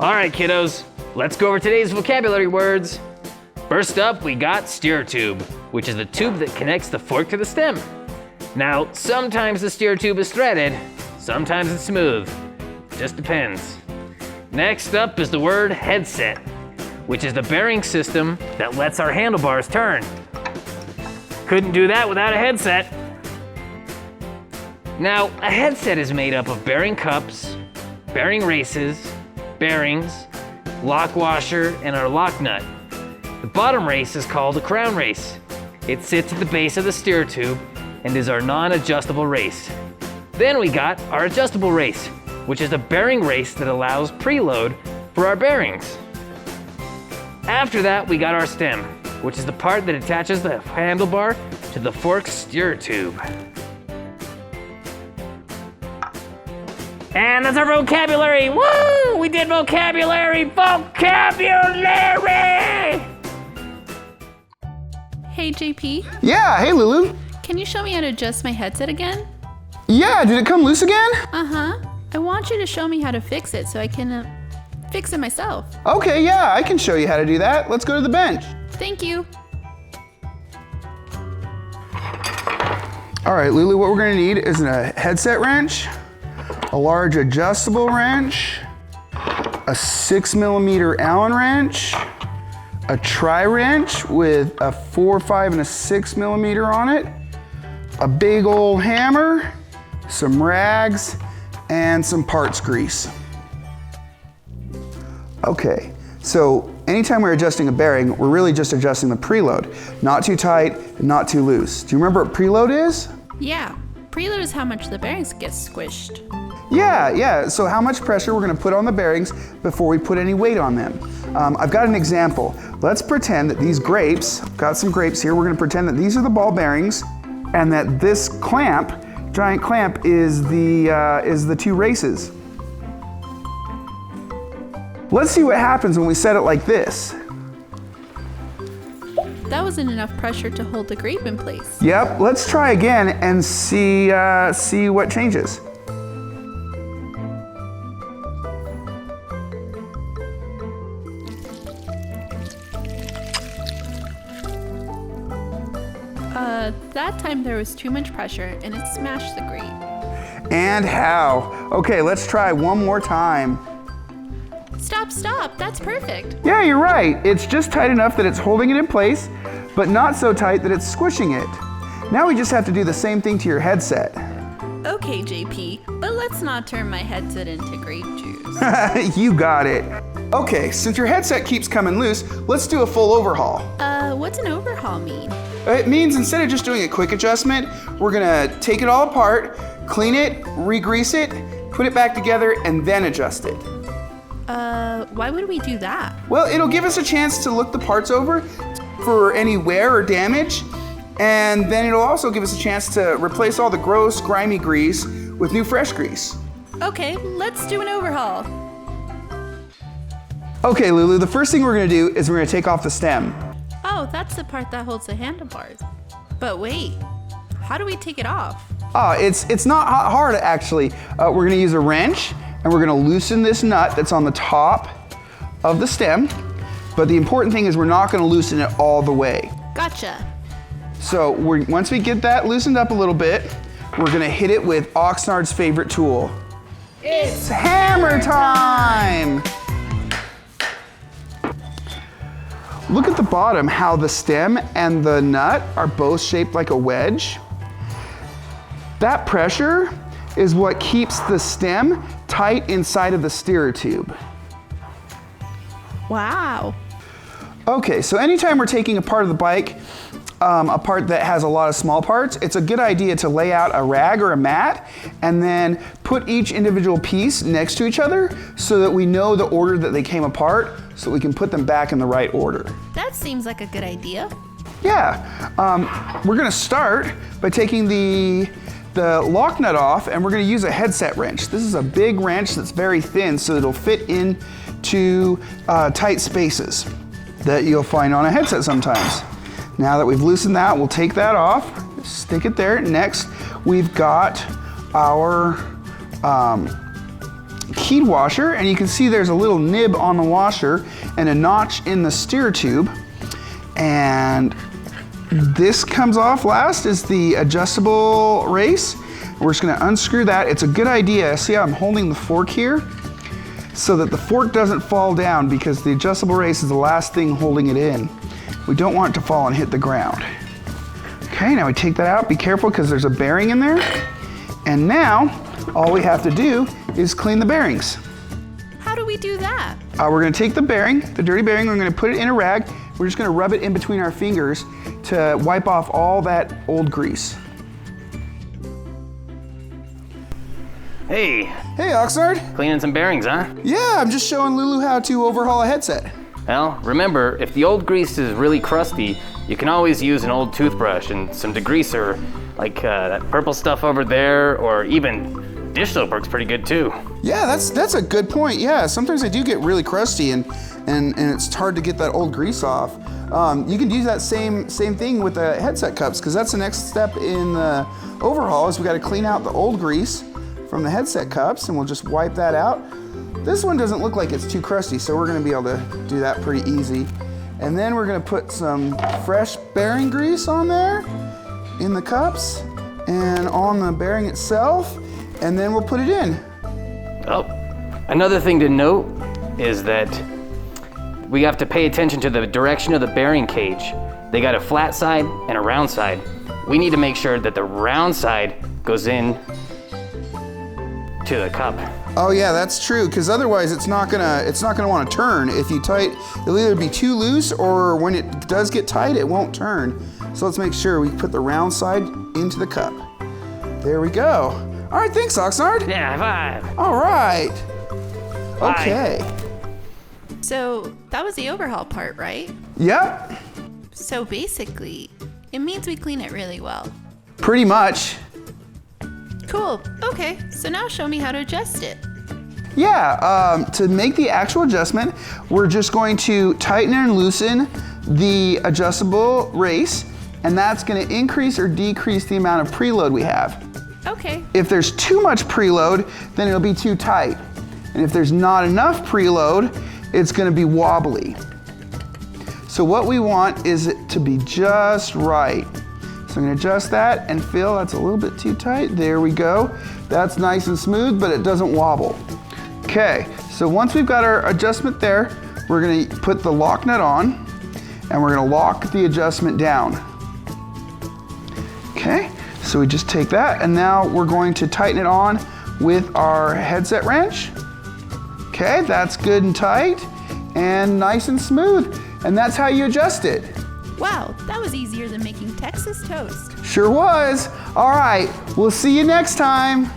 All right, kiddos, let's go over today's vocabulary words. First up, we got steer tube, which is the tube that connects the fork to the stem. Now, sometimes the steer tube is threaded, sometimes it's smooth. Just depends. Next up is the word headset, which is the bearing system that lets our handlebars turn. Couldn't do that without a headset. Now, a headset is made up of bearing cups, bearing races, bearings, lock washer, and our lock nut. The bottom race is called a crown race. It sits at the base of the steer tube and is our non-adjustable race. Then we got our adjustable race, which is a bearing race that allows preload for our bearings. After that, we got our stem, which is the part that attaches the handlebar to the fork steer tube. And that's our vocabulary. Woo! We did vocabulary! Vocabulary! Hey, JP, Yeah, hey Lulu. can you show me how to adjust my headset again? Yeah, did it come loose again? Uh-huh. I want you to show me how to fix it so I can fix it myself. Okay, yeah, I can show you how to do that. Let's go to the bench. Thank you. All right, Lulu, what we're gonna need is a headset wrench, a large adjustable wrench, a 6mm Allen wrench, a tri-wrench with a 4, 5, and a 6mm on it, a big old hammer, some rags, and some parts grease. Okay, so anytime we're adjusting a bearing, we're really just adjusting the preload. Not too tight, and not too loose. Do you remember what preload is? Yeah, preload is how much the bearings get squished. Yeah, so how much pressure we're gonna put on the bearings before we put any weight on them. I've got an example. Let's pretend that these grapes, got some grapes here, we're gonna pretend that these are the ball bearings and that this clamp, giant clamp, is the 2 races. Let's see what happens when we set it like this. That wasn't enough pressure to hold the grape in place. Yep, let's try again and see what changes. That time there was too much pressure and it smashed the grape. And how? Okay, let's try one more time. Stop, that's perfect. Yeah, you're right. It's just tight enough that it's holding it in place, but not so tight that it's squishing it. Now we just have to do the same thing to your headset. Okay, JP, but let's not turn my headset into grape juice. You got it. Okay, since your headset keeps coming loose, let's do a full overhaul. What's an overhaul mean? It means instead of just doing a quick adjustment, we're gonna take it all apart, clean it, re-grease it, put it back together, and then adjust it. Why would we do that? Well, it'll give us a chance to look the parts over for any wear or damage, and then it'll also give us a chance to replace all the gross, grimy grease with new fresh grease. Okay, let's do an overhaul. Okay, Lulu, the first thing we're gonna do is we're gonna take off the stem. Oh, that's the part that holds the handlebars. But wait, how do we take it off? It's not hard actually. We're gonna use a wrench and we're gonna loosen this nut that's on the top of the stem. But the important thing is we're not gonna loosen it all the way. Gotcha. So once we get that loosened up a little bit, we're gonna hit it with Oxnard's favorite tool. It's hammer time! Look at the bottom, how the stem and the nut are both shaped like a wedge. That pressure is what keeps the stem tight inside of the steer tube. Wow. Okay, so anytime we're taking a part of the bike, a part that has a lot of small parts, it's a good idea to lay out a rag or a mat and then put each individual piece next to each other so that we know the order that they came apart so we can put them back in the right order. That seems like a good idea. Yeah, we're gonna start by taking the lock nut off and we're gonna use a headset wrench. This is a big wrench that's very thin so it'll fit into tight spaces that you'll find on a headset sometimes. Now that we've loosened that, we'll take that off, stick it there. Next, we've got our keyed washer, and you can see there's a little nib on the washer and a notch in the steer tube. And this comes off last is the adjustable race. We're just gonna unscrew that. It's a good idea. See how I'm holding the fork here? So that the fork doesn't fall down, because the adjustable race is the last thing holding it in. We don't want it to fall and hit the ground. Okay, now we take that out. Be careful because there's a bearing in there. And now, all we have to do is clean the bearings. How do we do that? We're gonna take the bearing, the dirty bearing, we're gonna put it in a rag. We're just gonna rub it in between our fingers to wipe off all that old grease. Hey, Hey, Oxnard. cleaning some bearings, huh? Yeah, I'm just showing Lulu how to overhaul a headset. Well, remember, if the old grease is really crusty, you can always use an old toothbrush and some degreaser, like that purple stuff over there, or even dish soap works pretty good too. Yeah, that's a good point. Yeah, sometimes they do get really crusty and it's hard to get that old grease off. You can use that same thing with the headset cups, because that's the next step in the overhaul is we got to clean out the old grease from the headset cups, and we'll just wipe that out. This one doesn't look like it's too crusty, so we're gonna be able to do that pretty easy. And then we're gonna put some fresh bearing grease on there in the cups and on the bearing itself, and then we'll put it in. Oh, another thing to note is that we have to pay attention to the direction of the bearing cage. They got a flat side and a round side. We need to make sure that the round side goes in to the cup. Oh yeah, that's true, because otherwise it's not gonna want to turn. If you tight, it'll either be too loose, or when it does get tight, it won't turn. So let's make sure we put the round side into the cup. There we go. All right, thanks, Oxnard. Yeah, high five. All right. Okay. So that was the overhaul part, right? Yep, So basically, it means we clean it really well. pretty much. Cool. Okay, so now show me how to adjust it. Yeah, to make the actual adjustment, we're just going to tighten and loosen the adjustable race, and that's gonna increase or decrease the amount of preload we have. Okay. If there's too much preload, then it'll be too tight. And if there's not enough preload, it's gonna be wobbly. So what we want is it to be just right. So I'm gonna adjust that and feel that's a little bit too tight. There we go. That's nice and smooth, but it doesn't wobble. Okay, so once we've got our adjustment there, we're gonna put the lock nut on, and we're gonna lock the adjustment down. Okay, so we just take that, and now we're going to tighten it on with our headset wrench. Okay, that's good and tight, and nice and smooth. And that's how you adjust it. Wow, that was easier than making Texas toast. Sure was. All right, we'll see you next time.